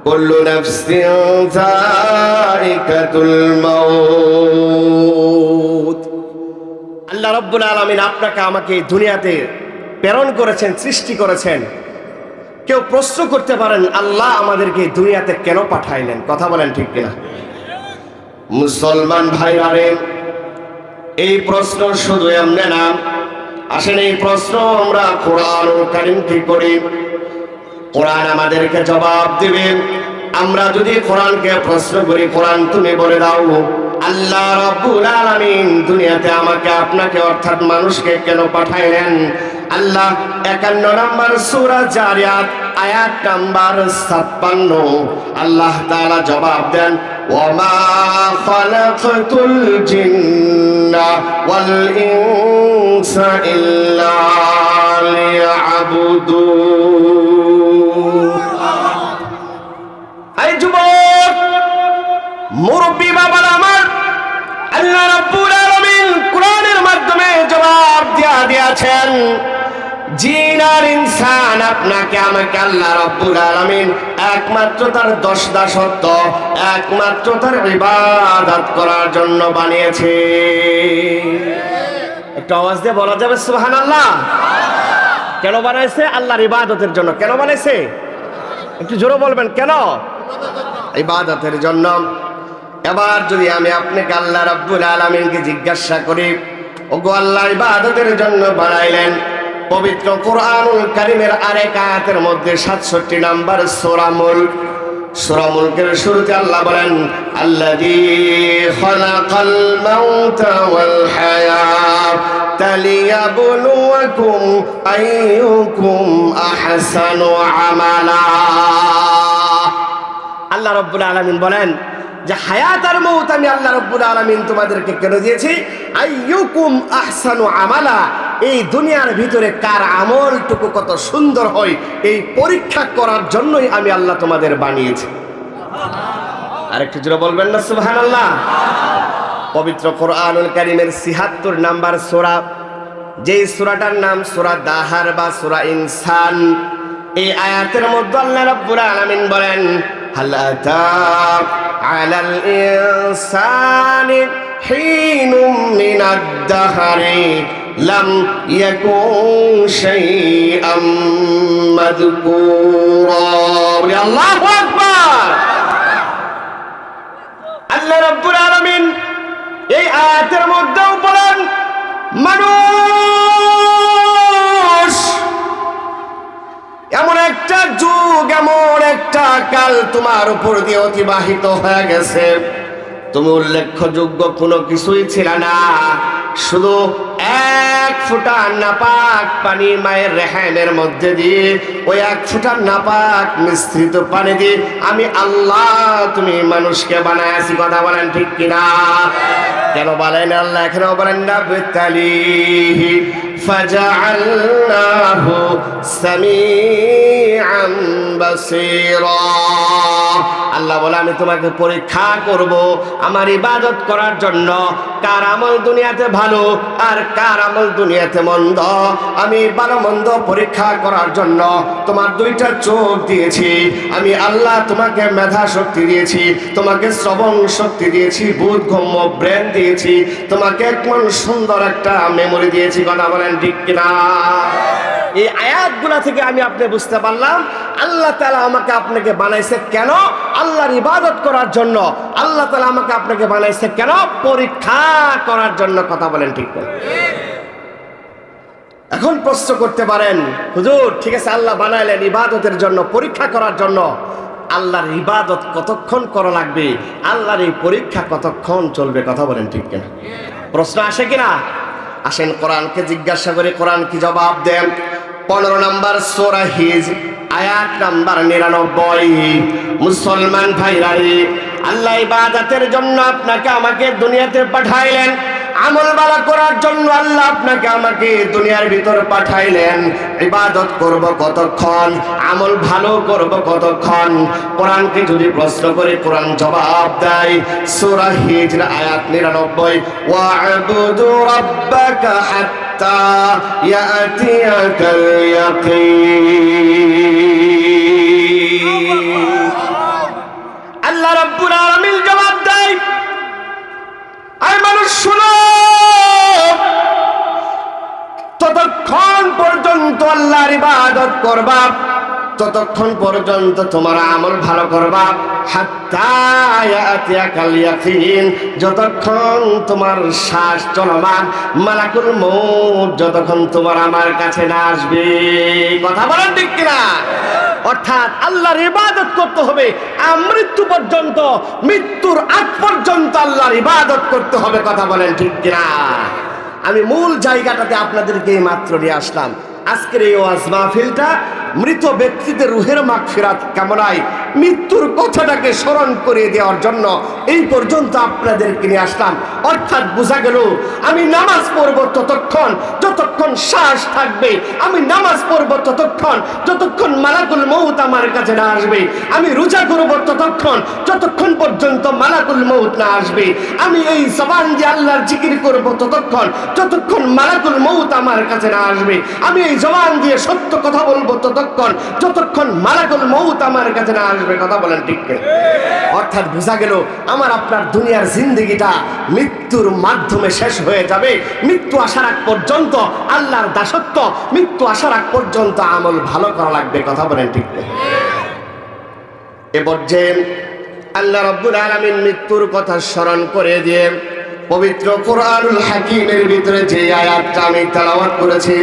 কুল্লু নাফসিন যায়িকাতুল মাউত। আল্লাহ রাব্বুল আলামিন আপনাকে আমাকে দুনিয়াতে প্রেরণ করেছেন, সৃষ্টি করেছেন। কেউ প্রশ্ন করতে পারেন আল্লাহ আমাদেরকে দুনিয়াতে কেন পাঠাইলেন? কথা বলেন ঠিক কিনা? মুসলমান ভাইরা, এই প্রশ্ন শুধু এমনি না। আসেন এই প্রশ্ন আমরা কোরআনুল কারীম কি করি, কোরআন আমাদেরকে জবাব দিবে। আমরা যদি কোরআনকে প্রশ্ন করি, কোরআন তুমি বলে দাও আল্লাহ রাব্বুল আলামিন দুনিয়াতে আমাকে আপনাকে অর্থাৎ মানুষকে কেন পাঠাইলেন? আল্লাহ 51 নম্বর সূরা জারিয়াত আয়াত নাম্বার 56 আল্লাহ তাআলা জবাব দেন, ওয়ামা খালাকাতুল জিন্না ওয়াল ইনসা ইল্লা লিয়াবুদুন। এই যুবক মুরব্বী বাবারা আমার, আল্লাহ রাব্বুল আলামিন কোরআনের মাধ্যমে জবাব দিয়েছেন, জিন আর ইনসান আপনাকে আমাকে আল্লাহ রাব্বুল আলামিন একমাত্র তার 10 দাসত্ব, একমাত্র তার ইবাদত করার জন্য বানিয়েছে। একটু আওয়াজ দিয়ে বলা যাবে সুবহানাল্লাহ? কেন বানাইছে? আল্লাহর ইবাদতের জন্য। কেন বানাইছে? একটু জোরে বলবেন কেন? ইবাদতের জন্য। এবার যদি আমি আপনাকে আল্লাহ রাব্বুল আলামিনকে জিজ্ঞাসা করি, ওগো আল্লাহ ইবাদতের জন্য বানাইলেন, পবিত্র কোরআনুল কারীমের আরেক আয়াতের মধ্যে 67 নম্বর সূরা মুলক, সূরা মুলকের শুরুতে আল্লাহ বলেন, আল্লাযী খালাকাল মাউতা ওয়াল হায়াতা লিয়াবলুয়াকুম আইয়ুকুম আহসানু আমালা। আল্লাহ রাব্বুল আলামিন বলেন যে হায়াত আর মউত আমি আল্লাহ রাব্বুল আলামিন তোমাদেরকে কেন দিয়েছি? আইয়ুকুম আহসানু আমালা, এই দুনিয়ার ভিতরে কার আমলটুকু কত সুন্দর হয় এই পরীক্ষা করার জন্যই আমি আল্লাহ তোমাদের বানিয়েছি। আরেকটু জোরে বলবেন না সুবহানাল্লাহ? পবিত্র কোরআনুল কারীমের ৭৬ নাম্বার সূরা, যেই সূরাটার নাম সূরা দাহার বা সূরা ইনসান, এই আয়াতের মধ্যে আল্লাহ রাব্বুল আলামিন বলেন, হাল আতা আলাল ইনসানি হিনুম মিনাদ দাহরি লাম ইয়াকুন শাইআম মাযকুরা। আল্লাহু আকবার। আল্লাহ রাব্বুল আলামিন এই আয়াতের মধ্যেও বলেন, মানুষ এমন একটা যুগ, এমন একটা কাল তোমার উপর দিয়ে অতিবাহিত হয়ে গেছে, তুমি উল্লেখযোগ্য কোনো কিছুই ছিল না, শুধু এক ফোঁটা নাপাক পানি মায়ের রেহানের মধ্যে দিয়ে, ওই এক ফোঁটা নাপাক মিশ্রিত পানি দিয়ে আমি আল্লাহ তুমি মানুষকে বানাইছি। কথা বলেন ঠিক কিনা? কেন বলেন আল্লাহ এখানেও বলেন না, বিতালিহি ফাজআলনাহু সামিআন বাসীরা। আল্লাহ বলে আমি তোমাকে পরীক্ষা করব আমার ইবাদত করার জন্য, কার আমল দুনিয়াতে ভালো আর কার আমল দুনিয়াতে মন্দ, আমি ভালো মন্দ পরীক্ষা করার জন্য তোমার 2টা চোখ দিয়েছি আমি আল্লাহ, তোমাকে মেধা শক্তি দিয়েছি, তোমাকে শ্রবণ শক্তি দিয়েছি, বোধগম্য ব্রেন দিয়েছি, তোমাকে একমন সুন্দর একটা মেমোরি দিয়েছি। কথা বলেন ঠিক কিনা? এই আয়াতগুলা থেকে আমি আপনি বুঝতে পারলাম আল্লাহ তাআলা আমাকে আপনাকে বানাইছে কেন? আল্লাহর ইবাদত করার জন্য। আল্লাহ তাআলা আমাকে আপনাকে বানাইছে কেন? পরীক্ষা করার জন্য। কথা বলেন ঠিক কিনা? এখন প্রশ্ন করতে পারেন, হুজুর ঠিক আছে আল্লাহ বানাইলেন ইবাদতের জন্য, পরীক্ষা করার জন্য, আল্লাহর ইবাদত কতক্ষণ করা লাগবে? আল্লাহর এই পরীক্ষা কতক্ষণ চলবে? কথা বলেন ঠিক কিনা? প্রশ্ন আসে কিনা? আসেন কোরআনকে জিজ্ঞাসা করে কোরআন কি জবাব দেন। 15 নম্বর সূরা হিজর আয়াত নাম্বার 99। মুসলমান ভাইরা, আল্লাহ ইবাদতের জন্য আপনাকে আমাকে দুনিয়াতে পাঠাইলেন, আমল ভালো করার জন্য আল্লাহ আপনাকে আমাকে দুনিয়ার ভিতর পাঠাইলেন। ইবাদত করব কতক্ষণ, আমল ভালো করব কতক্ষণ? কোরআনকে যদি প্রশ্ন করে কোরআন জবাব দেয় সূরা হিজর আয়াত 99, ওয়া'বুদু রাব্বাকা হাত্তা ইয়াতিয়াকাল ইয়াকিন। আল্লাহ রাব্বুল আলামিন জবাব দেয়, আয় মানুষ শুনো, ততক্ষণ পর্যন্ত আল্লাহর ইবাদত করবা, ততক্ষণ পর্যন্ত তোমার আমল ভালো করবা, হাত্তা ইয়াতিয়াকাল ইয়াকিন, যতক্ষণ তোমার শ্বাস চলমান, মালাকুল মউত যতক্ষণ তোমার আমার কাছে না আসবে। কথা বলেন ঠিক কিনা? অর্থাৎ আল্লাহর ইবাদত করতে হবে মৃত্যু পর্যন্ত, মৃত্যুর আগ পর্যন্ত আল্লাহর ইবাদত করতে হবে। কথা বলেন ঠিক কিনা? আমি মূল জায়গাটাতে আপনাদেরকে মাত্র নিয়ে আসলাম। আজকের এই ওয়াজ মাহফিলটা মৃত ব্যক্তিদের রুহের মাগফিরাত কামনায় মৃত্যুর কথাটাকে স্মরণ করে দেওয়ার জন্য এই পর্যন্ত আপনাদেরকে নিয়ে আসলাম। অর্থাৎ বোঝা গেল, আমি নামাজ পড়ব ততক্ষণ যতক্ষণ শ্বাস থাকবে, আমি নামাজ পড়ব ততক্ষণ যতক্ষণ মালাকুল মউত আমার কাছে না আসবে, আমি রোজা করব ততক্ষণ যতক্ষণ পর্যন্ত মালাকুল মউত না আসবে, আমি এই জবান দিয়ে আল্লাহর জিকির করব ততক্ষণ যতক্ষণ মালাকুল মউত আমার কাছে না আসবে, আমি এই জবান দিয়ে সত্য কথা বলবো ততক্ষণ যতক্ষণ মালাকুল মউত আমার কাছে না আসবে। কথা বলেন ঠিক কিনা? অর্থাৎ বোঝা গেল, আমার আপনার দুনিয়ার জিন্দেগিটা মৃত্যুর মাধ্যমে শেষ হয়ে যাবে। মৃত্যু আসার আগ পর্যন্ত আল্লাহর দাসত্ব, মৃত্যু আসার আগ পর্যন্ত আমল ভালো করা লাগবে। কথা বলেন ঠিক কিনা? এ পর্যায়ে আল্লাহ রাব্বুল আলামিন মৃত্যুর কথা স্মরণ করে দিয়ে পবিত্র কোরআনুল হাকিমের ভিতরে যে আয়াতটা আমি তেলাওয়াত করেছি,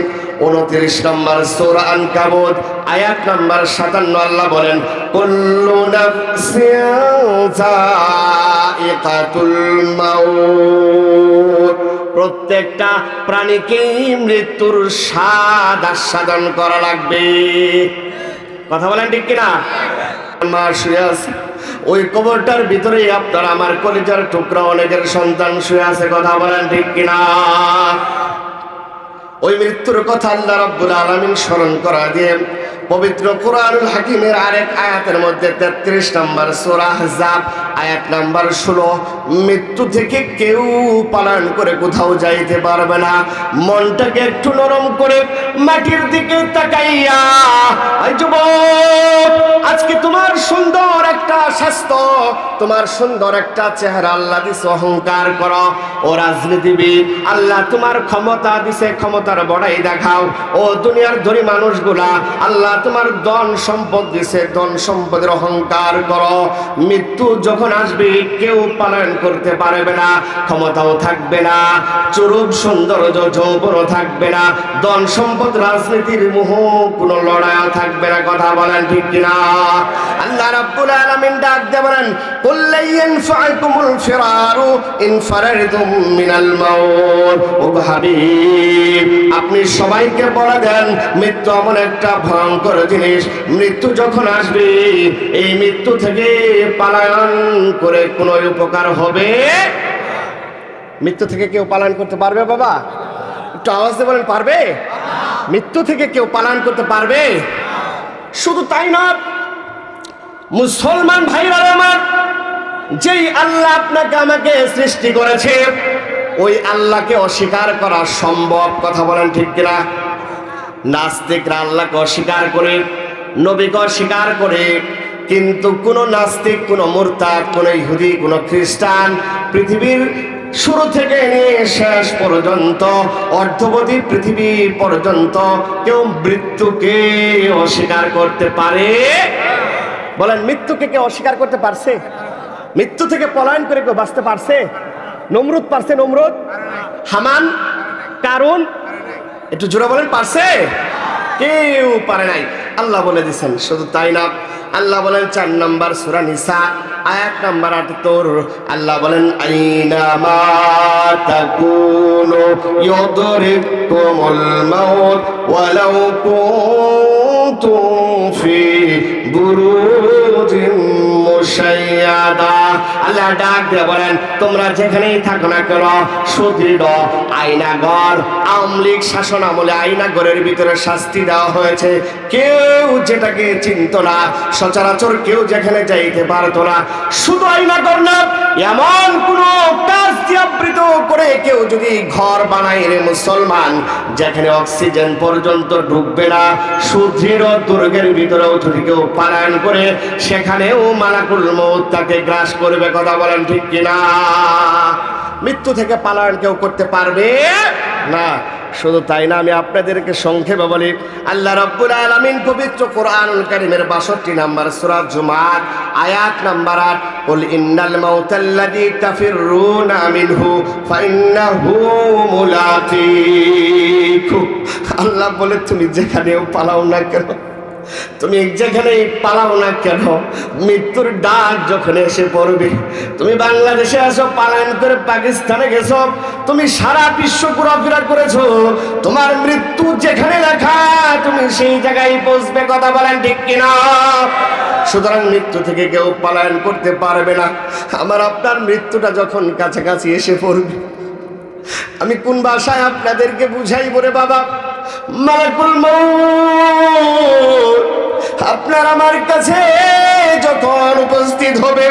29 নম্বর সূরা আনকাবুত আয়াত নম্বর 57, আল্লাহ বলেন, কুল্লু নাফসিন যায়িকাতুল মাউত, প্রত্যেকটা প্রাণীকেই মৃত্যুর স্বাদ আস্বাদন করা লাগবে। কথা বলেন ঠিক কিনা? মা শুয়ে আছে, ওই কবরটার ভিতরে আপনার আমার কলিজার টুকরা অনেকের সন্তান শুয়ে আছে। কথা বলেন ঠিক কিনা? ওই মৃত্যুর কথা আল্লাহ রাব্বুল আলামিন স্মরণ করা দিয়ে পবিত্র কোরআনুল হাকিমের আরেক আয়াতের মধ্যে 33 নম্বর সূরা আহজাব আয়াত নাম্বার 16, মৃত্যু থেকে কেউ পালান করে কোথাও যাইতে পারবে না। মনটাকে একটু নরম করে মাটির দিকে তাকাইয়া, এই যুবক, আজকে তোমার সুন্দর একটা স্বাস্থ্য, তোমার সুন্দর একটা চেহারা আল্লাহ দিছে, অহংকার করো। ও রাজনীতিবিদ, আল্লাহ তোমার ক্ষমতা দিছে, ক্ষমতার বড়াই দেখাও। ও দুনিয়ার ধনী মানুষগুলা, আল্লাহ তোমার ধন সম্পদ দিছে, ধন সম্পদের অহংকার করো। মৃত্যু যখন আসবে কেউ পালন করতে পারবে না, ক্ষমতাও থাকবে না, চরূপ সৌন্দর্য যৌবনও থাকবে না, ধন সম্পদ রাজনীতির মোহ কোনো লড়াইও থাকবে না। কথা বলেন ঠিক কিনা? আল্লাহ রাব্বুল আলামিন ডাক দিয়ে বলেন, কুল লা ইয়ানফাকুমুল ফিরারু ইন ফারারতুম মিনাল মাউত। ও হাবিব, আপনি সবাইকে বলে দেন, মৃত্যু এমন একটা ভয়ঙ্কর জিনিস, মৃত্যু যখন আসবে এই মৃত্যু থেকে পালায়ন করে কোনো উপকার হবে? মৃত্যু থেকে কেউ পালায়ন করতে পারবে? বাবা একটু আওয়াজ দিয়ে বলেন, পারবে? মৃত্যু থেকে কেউ পালায়ন করতে পারবে? শুধু তাই না, মুসলমান ভাইরা আমার, যেই আল্লাহ আপনাকে আমাকে সৃষ্টি করেছে ওই আল্লাহকে অস্বীকার করা সম্ভব? কথা বলেন ঠিক কিনা? নাস্তিকরা আল্লাহকে অস্বীকার করে, নবীকে অস্বীকার করে, কিন্তু কোন নাস্তিক, কোন মুরতাদ, কোন ইহুদি, কোন খ্রিস্টান পৃথিবীর শুরু থেকে নিয়ে শেষ পর্যন্ত, অর্ধবধি পৃথিবী পর্যন্ত কেউ মৃত্যুকে অস্বীকার করতে পারে? বলেন, মৃত্যুকে কেউ অস্বীকার করতে পারছে? মৃত্যু থেকে পলায়ন করে কেউ বাঁচতে পারছে? নমরুদ পারছে? নমরুদ, হামান, কারুন, একটু জোরে বলেন, পারছে? কেউ পারে নাই। আল্লাহ বলে দিচ্ছেন। শুধু তাই না, আল্লাহ বলেন 4 নম্বর সূরা নিসা আয়াত নাম্বার 78, আল্লাহ বলেন, আইনামা তাকুনু ইউদরিকুমুল মাউত ওয়ালাউ কুনতুম ফি বুরুজিন মুশাইয়াদা। আল্লাহ ডাক দিয়ে বলেন, তোমরা যেখানেই থাকো না কেন সুদৃঢ় আয়নাগর। আওয়ামী লীগ শাসন আমলে আয়নাগরের ভিতরে শাস্তি দেওয়া হয়েছে, কেউ যেটাকে চিনত না, সচরাচর কেউ যেখানে যাইতে পারতো না। শুধু আয়নাগর না, এমন কোন কাজ আবৃত করে কেউ যদি ঘর বানায় রে মুসলমান, যেখানে অক্সিজেন পর্যন্ত ঢুকবে না, সুদৃঢ় দুর্গের ভিতরেও যদি কেউ পালায়ন করে, সেখানেও মালাকুল মউত তাকে গ্রাস করবে। কথা বলেন ঠিক কিনা? মৃত্যু থেকে পালায়ন কেউ করতে পারবে না। শুধু তাই না, আমি আপনাদেরকে সংক্ষেপে বলি, আল্লাহ রাব্বুল আলামিন পবিত্র কোরআনুল কারীমের 62 নম্বর সূরা জুমার আয়াত নাম্বার 8, কুল ইন্নাল মাউতাল্লাযী তাফিররুনা মিনহু ফাইন্নাহু মুলাকীকু। আল্লাহ বলে, তুমি যেখানেও পালাও না কেন, তুমি যেখানেই পালাও না কেন, মৃত্যুর ডাক যখন এসে পড়বে, তুমি বাংলাদেশে আসো, পালায়ন করে পাকিস্তানে গেছো, তুমি সারা বিশ্ব ঘোরাফেরা করেছো, তোমার মৃত্যু যেখানে লেখা তুমি সেই জায়গায় পৌঁছবে। কথা বলেন ঠিক কিনা? সুতরাং মৃত্যু থেকে কেউ পালায়ন করতে পারবে না। আমার আপনার মৃত্যুটা যখন কাছাকাছি এসে পড়বে, আমি কোন ভাষায় আপনাদেরকে বুঝাইব রে বাবা? মালাকুল মউত আপনার আমার কাছে যখন উপস্থিত হবে,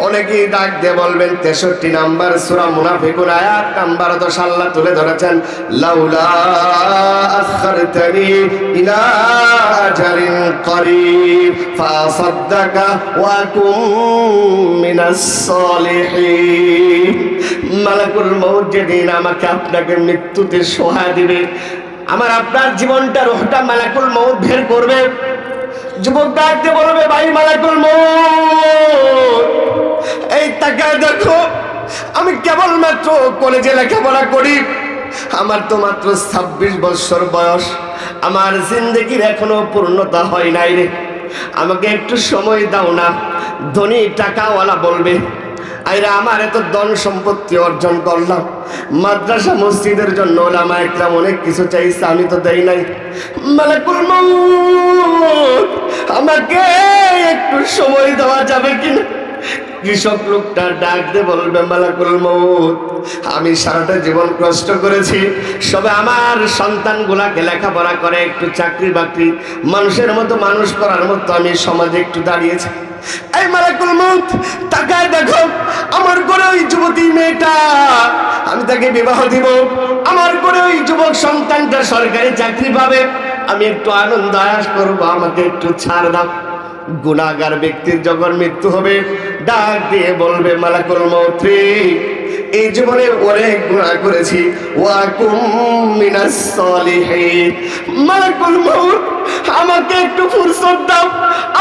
অনেকেই ডাক দিয়ে বলবেন 63 নম্বর সূরা মুনাফিকুন আয়াত নাম্বার 10 আল্লাহ তুলে ধরেছেন, লাউলা আখরতানি ইলা আজালিন করিব ফাসাদদাকা ওয়া কুম মিনাস সলিহিন। মালাকুল মউত যেদিন আমাকে আপনাকে মৃত্যুতে সোহা দিবে, আমার আপনার জীবনটা রুহটা মালাকুল মউত বের করবে। যুবক ডাকতে বলবে, ভাই মালাকুল মউত এই তাকায় দেখো, আমি কেবলমাত্র কলেজে লেখাপড়া করি, আমার তো মাত্র 26 বছর বয়স, আমার জিন্দেগির এখনো পূর্ণতা হয় নাই রে, আমাকে একটু সময় দাও না। ধনী টাকাওয়ালা বলবে, আইরা আমার এত ধন সম্পত্তি অর্জন করলাম, মাদ্রাসা মসজিদের জন্য ওলামা একরাম অনেক কিছু চাইছে, আমি তো দেই নাই। মালাকুল মউত আমাকে একটু সময় দেওয়া যাবে কিনা? কৃষক লোকটা ডাক দিয়ে বলবে, মালাকুল মউত আমি সারাটা জীবন কষ্ট করেছি, সবে আমার সন্তানগুলাকে লেখাপড়া করে একটু চাকরি বাকরি মানুষের মতো মানুষ করার মতো আমি সমাজে একটু দাঁড়িয়েছি। এই মালাকুল মউত তাকায় দেখো, আমার ঘরে ওই যুবতী মেয়েটা, আমি তাকে বিবাহ দিব, আমার ঘরে ওই যুবক সন্তানটা সরকারি চাকরি পাবে, আমি একটু আনন্দ আয়াস করবো, আমাকে একটু ছাড় দাও। গুনাহগার ব্যক্তির যখন মৃত্যু হবে, ডাক দিয়ে বলবে, মালাকুল মউত এই জীবনে অনেক গুনাহ করেছি, ওয়া কুম মিনাস সলিহিন। মালাকুল মউত আমাকে একটু ফুরসত দাও,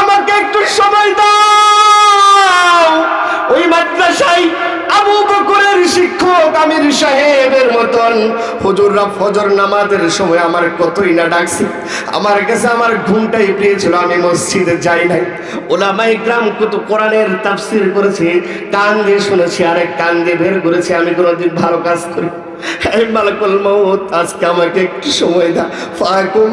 আমাকে একটু সময় দাও। ওই মাদ্রাসায় আবু বকরের শিক্ষক আমির সাহেবের মতন হুজুররা ফজর নামাজের সময় আমার কতই না ডাকছে, আমার কাছে আমার ঘুমটাই পেয়েছিল, আমি মসজিদে যাই নাই। ওলামায়ে ইকরাম কত কোরআনের তাফসীর করেছে, কান দিয়ে শুনেছি, আরেক কান দিয়ে বের করেছি, আমি কোনোদিন ভালো কাজ করি। হে মালাকুল মউত আজকে আমাকে একটু সময় দাও, ফাকুম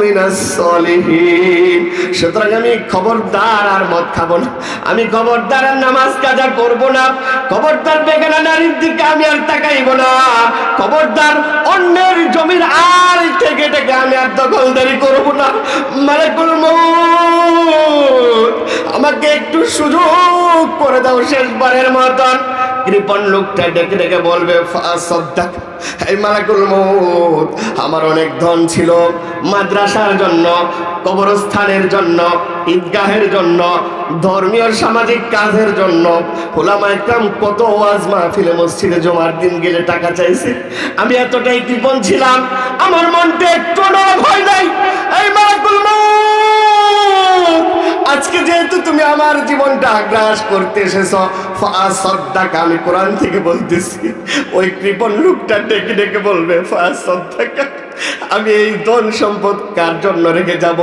মিনাস সলিহিন। সুতরাং আমি খবরদার আর মদ খাবো না, আমি খবরদার আর নামাজ কাজা করব না, খবরদার বেগানা নারীর দিকে আমি আর তাকাইব না, খবরদার অন্যের জমির আল থেকে থেকে আমি আর দখলদারি করব না। মালাকুল মউত আমাকে একটু সুযোগ করে দাও শেষবারের মতন। কৃপণ লোকটা ডেকে ডেকে বলবে, ফাসাদ্দাক। এই মালাকুল মউত আমার অনেক ধন ছিল, মাদ্রাসার জন্য, কবরস্থানের জন্য, ঈদগাহের জন্য, ধর্মীয় সামাজিক কাজের জন্য ওলামায়ে ইকরাম কত ওয়াজ মাহফিলে মসজিদে জুমার দিন গেলে টাকা চাইছে, আমি এতটাই কৃপণ ছিলাম, আমার মনটা একটু নরম হয় নাই। এই মালাকুল মউত আজকে যেহেতু তুমি আমার জীবনটা গ্রাস করতে এসেছো, ফাসাদ্দাক আমি কোরআন থেকে বলতেছি। ওই কৃপণ লোকটা ডেকে ডেকে বলবে, ফাসাদ্দাক আমি এই ধন সম্পদ কার জন্য রেখে যাব?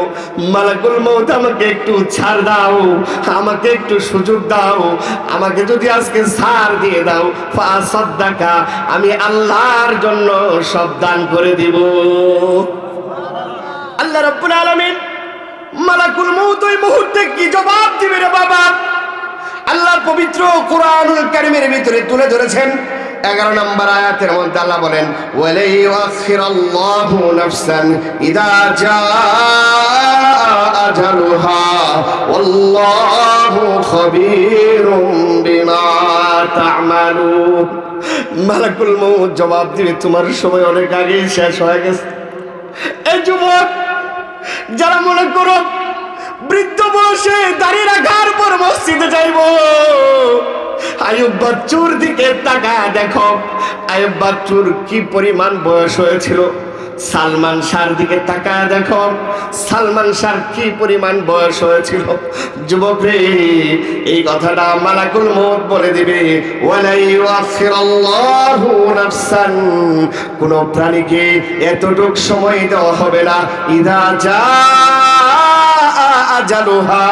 মালাকুল মউত আমাকে একটু ছাড় দাও, আমাকে একটু সুযোগ দাও, আমাকে যদি আজকে ছাড় দিয়ে দাও, ফাসাদ্দাকা আমি আল্লাহর জন্য সব দান করে দিব। আল্লাহ রাব্বুল আলামিন মালাকুল মউত ওই মুহূর্তে কি জবাব দিবে রে বাবা? আল্লাহ পবিত্র কুরআনুল কারীমের ভিতরে তুলে ধরেছেন। 11 নম্বর আয়াতের মধ্যে আল্লাহ বলেন, ওয়ালা ইউআখিরাল্লাহু নাফসান ইযা জাআ আজালুহা ওয়াল্লাহু খাবীরুম বিমা তা'মালুন। মালাকুল মউত জবাব দিবে, তোমার সময় অনেক আগেই শেষ হয়ে গেছে। এই যুবক যারা মনে করো বৃদ্ধ বয়সে দাঁড়িয়ে রাখার পর মসজিদে যাইব, আয়ুব বাচ্চুর দিকে তাকায় দেখো, আয়ুব বাচ্চুর কি পরিমাণ বয়স হয়েছিল। সালমান শাহর দিকে তাকায় দেখো, সালমান শাহর কি পরিমাণ বয়স হয়েছিল। যুবক রে, এই কথাটা মালাকুল মউত বলে দিবে, ওয়ালা ইউআখিরাল্লাহু নাফসান, কোন প্রাণীকে এতটুক সময় দেওয়া হবে না, ইযা জাআ আজালুহা,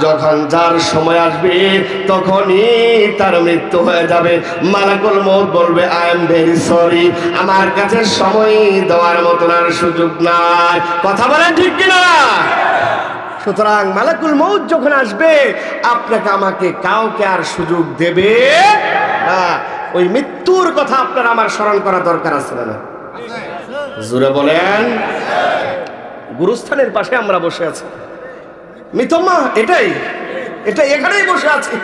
যখন যার সময় আসবে তখনই তার মৃত্যু হয়ে যাবে। মালাকুল মউত বলবে, আই এম ভেরি সরি, আমার কাছে সময় দেওয়ার মতন আর সুযোগ নাই। কথা বলেন ঠিক কিনা? সুতরাং মালাকুল মউত যখন আসবে, আপনাকে আমাকে কাউকে আর সুযোগ দেবে না। ওই মৃত্যুর কথা আপনার আমার স্মরণ করা দরকার আছে না? জোরে বলেন। গুরুস্থানের পাশে আমরা বসে আছি, মিতম্মা এটাই এখানেই বসে আছি।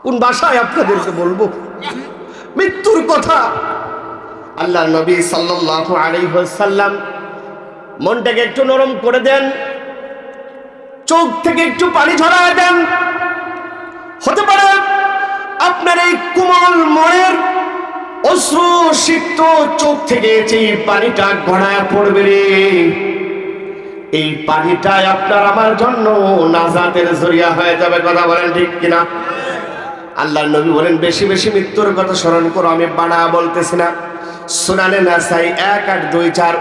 কোন ভাষায় আপনাদেরকে বলবো মৃত্যুর কথা? আল্লাহর নবী সাল্লাল্লাহু আলাইহি ওয়াসাল্লাম মনটাকে একটু নরম করে দেন, চোখ থেকে একটু পানি ঝরায় দেন। হতে পারে আপনার এই কোমল মনের অশ্রু সিক্ত চোখ থেকে যে পানিটা গড়ায় পড়বে রে, এই পানিটাই আপনার আমার জন্য নাজাতের জরিয়া হয়ে যাবে। কথা বলেন ঠিক কিনা? আল্লাহর নবী বলেন, বেশি বেশি মৃত্যুর কথা স্মরণ করো, আমি বাড়া বলতেছি না। সুনানে নাসাই 1824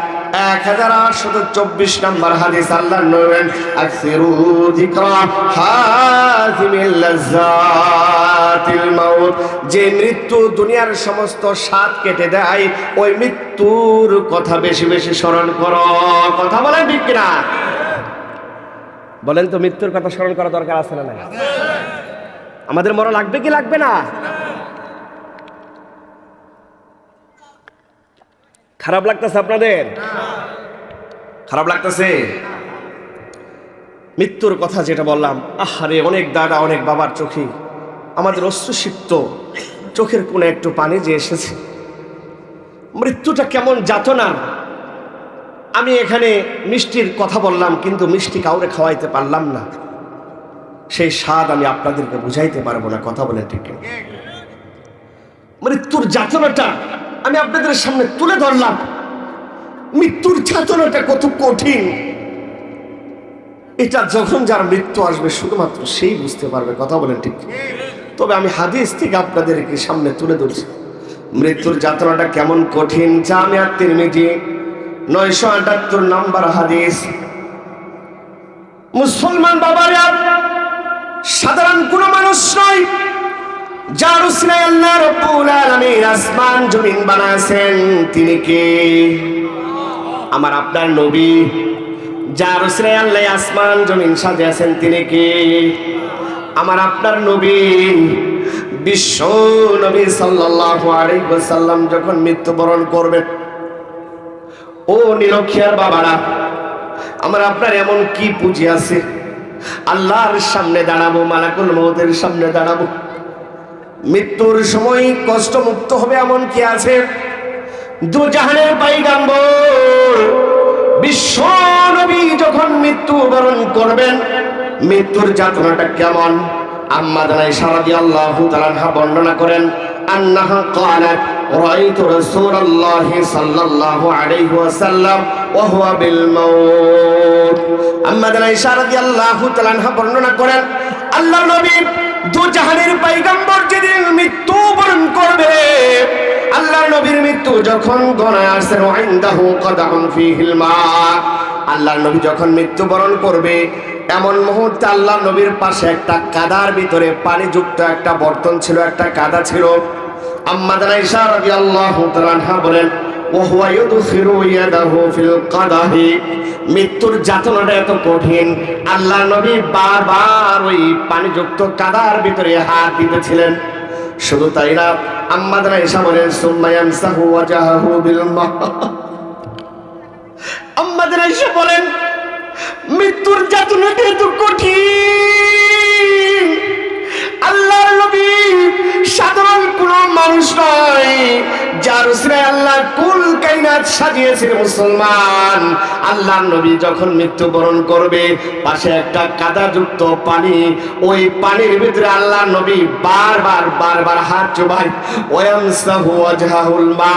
1824 নম্বর হাদিস, আল্লাহর নবী বলেন, আকসিরু যিকরা হাযিমিল লাযাতিল মাউত, যে মৃত্যু দুনিয়ার সমস্ত স্বাদ কেটে দেয়, ওই মৃত্যুর কথা বেশি বেশি স্মরণ করো। কথা বলেন ঠিক কিনা? বলেন তো, মৃত্যুর কথা স্মরণ করা দরকার আছে না নাই? আমাদের মরা লাগবে কি লাগবে না? খারাপ লাগতেছে আপনাদের? খারাপ লাগতেছে? মৃত্যুর কথা যেটা বললাম, আহারে অনেক দাদা অনেক বাবার চোখে আমাদের অশ্রুসিক্ত চোখের কোণে একটু পানি যে এসেছে। মৃত্যুটা কেমন যাতনা। আমি এখানে মিষ্টির কথা বললাম, কিন্তু মিষ্টি কাউরে খাওয়াইতে পারলাম না, সেই স্বাদ আমি আপনাদেরকে বুঝাইতে পারবো না। কথা বলে ঠিক? মৃত্যুর যাতনাটা আমি আপনাদের সামনে তুলে ধরলাম। মৃত্যুর যাতনাটা কত কঠিন, এটা যখন যার মৃত্যু আসবে শুধুমাত্র সেই বুঝতে পারবে। কথা বলেন ঠিক? তবে আমি হাদিস থেকে আপনাদেরকে সামনে তুলে ধরছি মৃত্যুর যাতনাটা কেমন কঠিন। জামিয়া তিরমিজি 978 নম্বর হাদিস। মুসলমান বাবারা, সাধারণ কোন মানুষ নয়, যার উসিলায় আল্লাহ রাব্বুল আলামিন আসমান জমিন বানাইছেন, তিনি কে? আমার আপনার নবী। যার উসিলায় আল্লাহ আসমান জমিন সাজিয়েছেন, তিনি কে? আমার আপনার নবী। বিশ্ব নবী সাল্লাল্লাহু আলাইহি ওয়াসাল্লাম যখন মৃত্যুবরণ করবেন, ও নিরক্ষিয়ার বাবারা, আমার আপনার এমন কি পুঁজি আছে? আল্লাহর সামনে দাঁড়াবো, মালাকুল মউতের সামনে দাঁড়াবো, মৃত্যুর সময় কষ্ট মুক্ত হবে এমন কি আছে? দুজাহানের পয়গম্বর বিশ্ব নবী যখন মৃত্যুবরণ করবেন, মৃত্যুর যাতনাটা কেমন? আম্মা আয়েশা রাদিয়াল্লাহু তাআলা আনহা বর্ণনা করেন, আন্নাহা ক্বালাত রাআইতু রাসূলুল্লাহি সাল্লাল্লাহু আলাইহি ওয়াসাল্লাম ওয়া হুয়া বিল মাউত। আম্মা আয়েশা রাদিয়াল্লাহু তাআলা আনহা বর্ণনা করেন, আল্লাহর নবী দুজাহানের পয়গম্বর যেদিন মৃত্যুবরণ করবে, আল্লাহর নবীর মৃত্যু যখন গণায় আসেন, ওয়াইন্দাহু কাদাউন ফীহিল মা, আল্লাহর নবী যখন মৃত্যুবরণ করবে, এমন মুহূর্তে আল্লাহর নবীর পাশে একটা কাদার ভিতরে পানিযুক্ত একটা বর্তন ছিল, একটা কাদা ছিল। আম্মা আয়েশা রাদিয়াল্লাহু তাআলা আনহা বলেন, ওয়া হুয়া ইউদখিলু ইয়াদাহু ফিল কাদাহি, মৃত্যুর যাতনাটা এত কঠিন, আল্লাহ নবী বারবার ওই পানিযুক্ত কাদার ভিতরে হাত দিতেছিলেন। শুধু তাই না, আম্মা জানা আয়েশা বলেন সুম্মা ইয়ামসাহু ওয়াজহাহু বিল মা। আম্মা জানা আয়েশা বলেন মৃত্যুর যাতনাটা এত কঠিন, আল্লাহর নবী সাধারণ কোন মানুষ নয়, যার উসিলায় আল্লাহ কুল কায়নাত সাজিয়েছেন মুসলমান। আল্লাহর নবী যখন মৃত্যুবরণ করবে, পাশে একটা কাদাযুক্ত পানি, ওই পানির ভিতরে আল্লাহর নবী বারবার হাত চুবাই, ওয়ামসাহু ওয়াজহাহুল মা,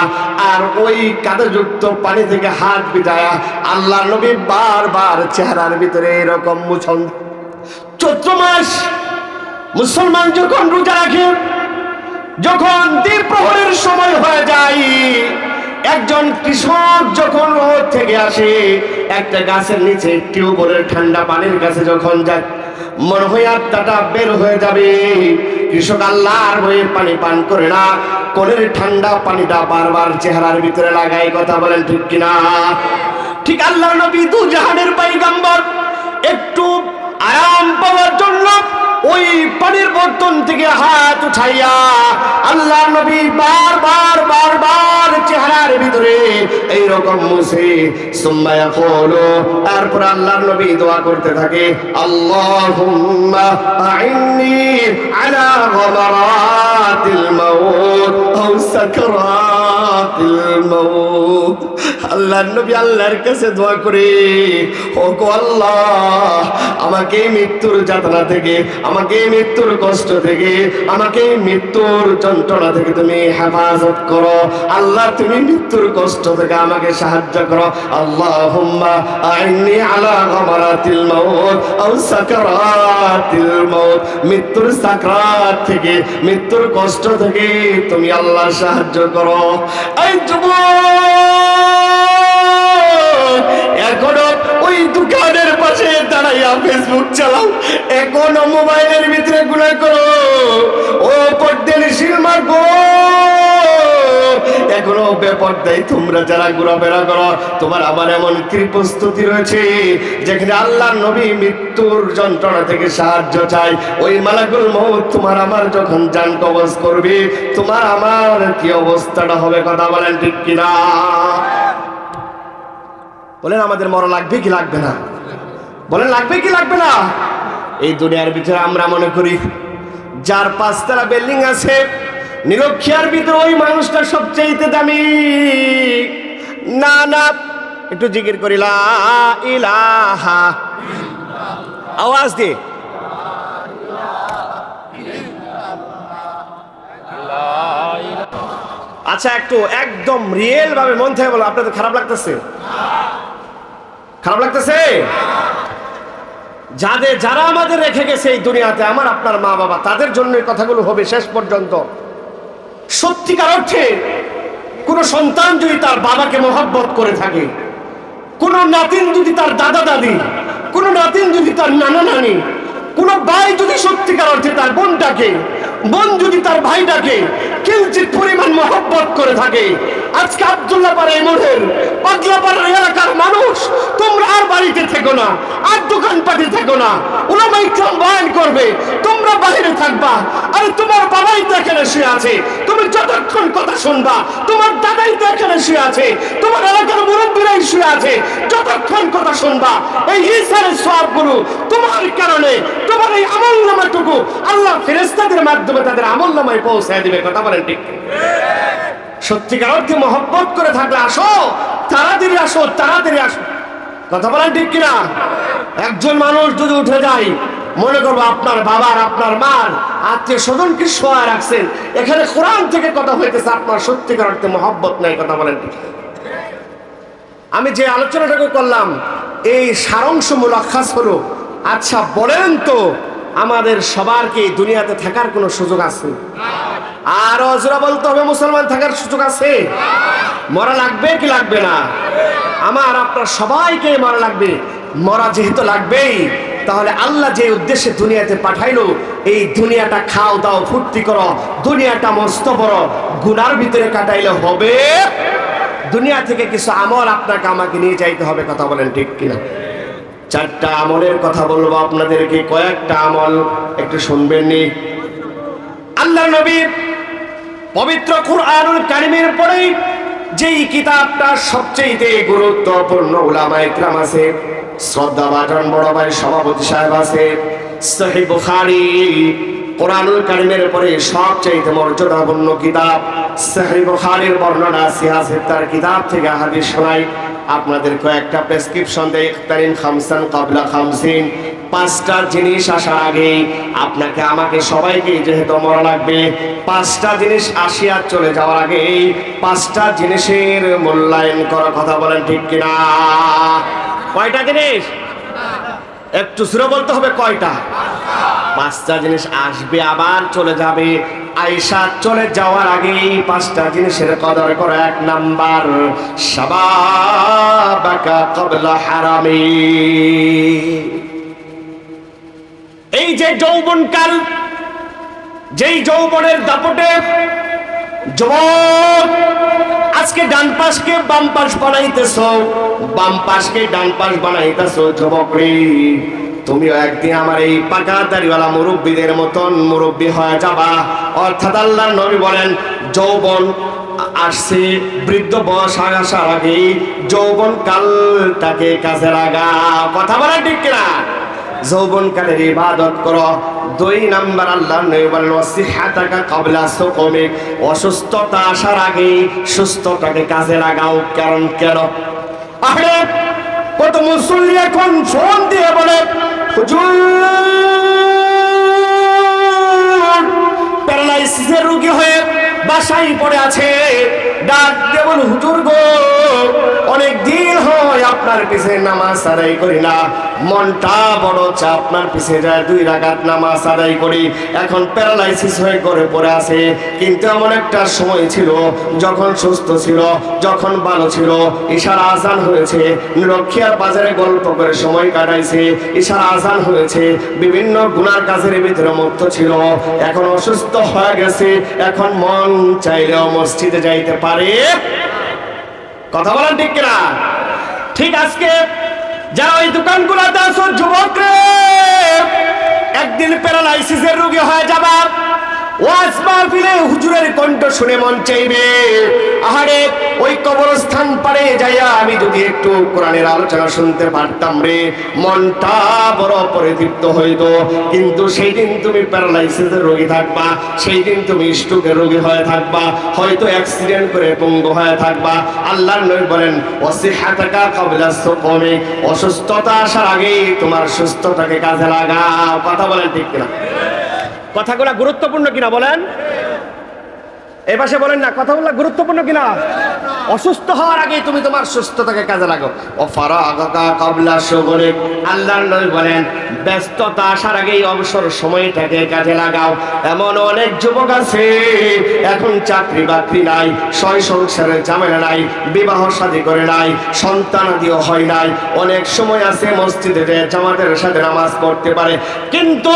আর ওই কাদাযুক্ত পানি থেকে হাত ভিজায়া আল্লাহর নবী বারবার চেহারার ভিতরে এরকম মুছন। চৈত্র মাস মুসলমান যখন রোজা রাখে, যখন দ্বিপ্রহরের সময় হয়ে যায়, একজন কৃষক যখন রোদ থেকে আসে, একটা গাছের নিচে টিউবওয়েলের ঠান্ডা পানির কাছে যখন যায়, মনে হয় আত্মাটা বের হয়ে যাবে। কৃষক আল্লাহর ভয়ে পানি পান করে না, কোলের ঠান্ডা পানিটা বারবার চেহারার ভিতরে লাগায়। কথা বলেন ঠিক কিনা? ঠিক আল্লাহর নবী দু জাহানের পয়গম্বর একটু আরাম পাওয়ার জন্য ওই পানির বর্তন থেকে হাত উঠাইয়া আল্লাহ নবী বারবার চেহারার ভিতরে এইরকম মুছে, সুম্মা ইয়াকুলু, তারপর আল্লাহর নবী দোয়া করতে থাকে, আল্লাহুম্মা আইন্নি আলা গামারাতিল মাউত আও সাকরাতিল মাউত। আল্লাহর নবী আল্লাহর কাছে দোয়া করে, ও গো আল্লাহ, আমাকে মৃত্যুর যাতনা থেকে, আমাকে মৃত্যুর কষ্ট থেকে, আমাকে মৃত্যুর যন্ত্রণা থেকে তুমি হেফাজত করো। আল্লাহ তুমি মৃত্যুর কষ্ট থেকে আমাকে সাহায্য করো। আল্লাহুম্মা আইন্নি আলা গামারাতিল মাউত আও সাকরাতিল মাউত, মৃত্যুর সাকরাত থেকে, মৃত্যুর কষ্ট থেকে তুমি আল্লাহ সাহায্য করো। এই যুবক, এখনো ওই দোকানের পাশে দাঁড়াইয়া ফেসবুক চালাও, এখনো মোবাইলের ভিতরে গুনাহ করো, ও পর্দার সিলমা গো, এখনো বেপরদায় তোমরা যারা ঘোরাফেরা করো, তোমার আমার এমন কি প্রস্তুতি রয়েছে যেখানে আল্লাহর নবী মৃত্যুর যন্ত্রণা থেকে সাহায্য চাই, ওই মালাকুল মউত তোমার আমার যখন জান কবজ করবে, তোমার আমার কি অবস্থাটা হবে? কথা বলেন ঠিক কিনা? বলেন আমাদের মরা লাগবে কি লাগবে না? বলেন লাগবে কি লাগবে না? এই দুনিয়ার ভিতরে আমরা মনে করি যার 5 তলা বিল্ডিং আছে, নিরক্ষিয়ার ভিতরে ওই মানুষটা সবচেয়ে দামি। না না, একটু জিকির করি লা ইলাহা, আওয়াজ দিয়ে। আচ্ছা, একটু একদম রিয়েল ভাবে মন থেকে বলো, আপনাদের খারাপ লাগতেছে? খারাপ লাগতেছে? যারা আমাদের রেখে গেছে এই দুনিয়াতে, আমার আপনার মা বাবা, তাদের জন্য এই কথাগুলো হবে শেষ পর্যন্ত। সত্যিকার অর্থে কোন সন্তান যদি তার বাবাকে মহব্বত করে থাকে, কোন নাতিন যদি তার দাদা দাদি, কোন নাতিন যদি তার নানা নানি, কোন ভাই যদি সত্যিকার অর্থে তার বোনটাকে, বোন যদি তার ভাইটাকে কিঞ্চিত পরিমাণ মহব্বত করে থাকে, আজকে আব্দুল্লাহ পাড়া এমনের পাগলাপাড়ার এলাকার মানুষ, তোমরা আর বাড়িতে থেকো না, আর দোকানপাটে থেকো না, উলামা ইকরাম বয়ান করবে, তোমরা বাইরে থাকবা। আরে তোমার বাবাই তো এখানে শুয়ে আছে, তুমি যতক্ষণ কথা শুনবা, তোমার দাদাই তো এখানে শুয়ে আছে, তোমার এলাকার মুরব্বীরাই শুয়ে আছে, যতক্ষণ কথা শুনবা, এই ইসারের সওয়াবগুলো তোমার কারণে, তোমার এই আমলনামাটুকু আল্লাহ ফেরেশতাদের মাধ্যমে তাদের আমলনামায় পৌঁছায় দিবে। কথা বলেন ঠিক? সত্যিকার অর্থে মহব্বত করে থাকলে আসো, তাড়াতাড়ি আসো, তাড়াতাড়ি আসো। কথা বলেন ঠিক কিনা? একজন মানুষ যদি উঠে যায়, মনে করবো আপনার বাবার, আপনার মার আত্মীয় স্বজনকে শোয়া রাখছেন, এখানে কোরআন থেকে কথা হইতেছে, আপনার সত্যিকার অর্থে মহব্বত নাই। কথা বলেন ঠিক? আমি যে আলোচনাটাকে করলাম, এই সারাংশ মুলাখাস হলো, আচ্ছা বলেন তো, আমাদের সবার কি দুনিয়াতে থাকার কোনো সুযোগ আছে? আর অজরা বলতে হবে, মুসলমান থাকার সুযোগ আছে? মরা লাগবে কি লাগবে না? আমার আপনার সবাইকে মরা লাগবে। মরা যেহেতু লাগবেই, তাহলে আল্লাহ যে উদ্দেশ্যে দুনিয়াতে পাঠাইলো, এই দুনিয়াটা খাও দাও ফুর্তি করো, দুনিয়াটা মস্ত বড় গুনার ভিতরে কাটাইলে হবে? দুনিয়া থেকে কিছু আমল আপনাকে আমাকে নিয়ে যাইতে হবে, কথা বলেন ঠিক কিনা? 4টা আমলের কথা বলবো আপনাদেরকে, কয়েকটা আমল একটু শুনবেন নি। আল্লাহ নবী পবিত্র কুরআনুল কারীমের পরে যেই কিতাবটা সবচেয়ে গুরুত্বপূর্ণ, উলামায়ে কিরাম আছে, শ্রদ্ধাভাজন বড় ভাই সভাপতি সাহেব আছে, সহিহ বুখারী কুরআনুল কারীমের পরে সবচেয়ে মর্যাদাপূর্ণ কিতাব সহিহ বুখারীর বর্ণনা আছে। তার কিতাব থেকে হাদিস শোনাই আপনাদের কয়েকটা প্রেসক্রিপশন দেয়। ইখতারিন খামসান ক্বাবলা খামসিন, 5টা জিনিস আসার আগে আপনাকে আমাকে সবাইকে যেহেতু মরা লাগবে, 5টা জিনিস আসিয়া চলে যাওয়ার আগে এই 5টা জিনিসের মূল্যায়ন করার কথা বলেন ঠিক কিনা? কয়টা জিনিস? একটু জোরে বলতে হবে, কয়টা? 5টা জিনিস আসবে আবার চলে যাবে। আয়েশা চলে যাওয়ার আগে এই 5টা জিনিসের কদর করো। 1 নাম্বার, শাবাবাকা ক্বাবলা হারামি। এই যে যৌবনকাল, যেই যৌবনের দাপটে যুবক আজকে ডান পাশকে বাম পাশ বানাইতেছো, বাম পাশকে ডান পাশ বানাইতেছো, যুবক রে তুমিও একদিন আমার এই পাকা দাড়িওয়ালা মুরব্বীদের মতন মুরব্বী হয়ে যাবা। অর্থাৎ আল্লাহর নবী বলেন যৌবন আসছে, বৃদ্ধ বয়স আসার আগে যৌবন কালটাকে কাজে লাগা, কথা বলা ঠিক কিনা? যৌবনকালের ইবাদত করো। 2 নাম্বার আল্লাহর নবী বলেন ওয়াসিহাতাকা ক্বাবলা সুকুমিক, অসুস্থতা আসার আগে সুস্থতাকে কাজে লাগাও। কারণ কেন? আরে কত মুসল্লি এখন ফোন দিয়ে বলে হুজুর প্যারালাইসিসের রোগী হয়ে বাসায় পড়ে আছে, ডাক দিয়ে বল হুজুর গো অনেক দিন হয় আপনার পিছে নামাজ আদায় করি না, মনটা বড় চাপ, আপনার পিছে যায় 2 রাকাত নামাজ আদায় করি, এখন প্যারালাইসিস হয়ে করে পড়ে আছে। কিন্তু এমন একটা সময় ছিল যখন সুস্থ ছিল, যখন ভালো ছিল, ইশারা আজান হয়েছে, নিরক্ষিয়ার বাজারে গল্প করে সময় কাটাইছে, ইশারা আজান হয়েছে, বিভিন্ন গুনার কাজের ভিতরে মুক্ত ছিল, এখন অসুস্থ হয়ে গেছে, এখন মন চাইলেও মসজিদে যাইতে পারে, কথা বলেন ঠিক কিনা? ঠিক আজকে যারা ওই দোকানগুলোতে আছো যুবক রে, একদিন প্যারালাইসিসের রোগী হয়ে যাবা, ওয়াজ মাহফিলে হুজুরের কণ্ঠ শুনে মন চাইবে আহারে ওই কবরস্থান পারে যাইয়া আমি যদি একটু কোরআনের আলোচনা শুনতে পারতাম রে, মনটা বড় পরিতৃপ্ত হইতো। কিন্তু সেই দিন তুমি প্যারালাইসিসের রোগী থাকবা, সেই দিন তুমি স্ট্রোকের রোগী হয়ে থাকবা, হয়তো অ্যাক্সিডেন্ট করে পঙ্গু হয়ে থাকবা। আল্লাহর নবী বলেন ওয়াসিহাতাকা ক্বাবলা সুকুমি, অসুস্থতা আসার আগেই তোমার সুস্থতাকে কাজে লাগাও, কথা বলেন ঠিক কিনা? কথাগুলো গুরুত্বপূর্ণ কিনা বলেন? এই পাশে বলেন না, কথাগুলো গুরুত্বপূর্ণ কিনা? অসুস্থ হওয়ার আগে তুমি তোমার সুস্থতাকে কাজে লাগাও। ও ফারাগাকা ক্বাবলা শুগলিক, আল্লাহর নবী বলেন ব্যস্ততা আসার আগেই অবসর সময়টাকে কাজে লাগাও। এমন অনেক যুবক আছে এখন চাকরি বাকরি নাই, সয় সংসারের ঝামেলা নাই, বিবাহ শাদী করে নাই, সন্তানাদিও হয় নাই, অনেক সময় আছে মসজিদে জামাতের সাথে নামাজ পড়তে পারে, কিন্তু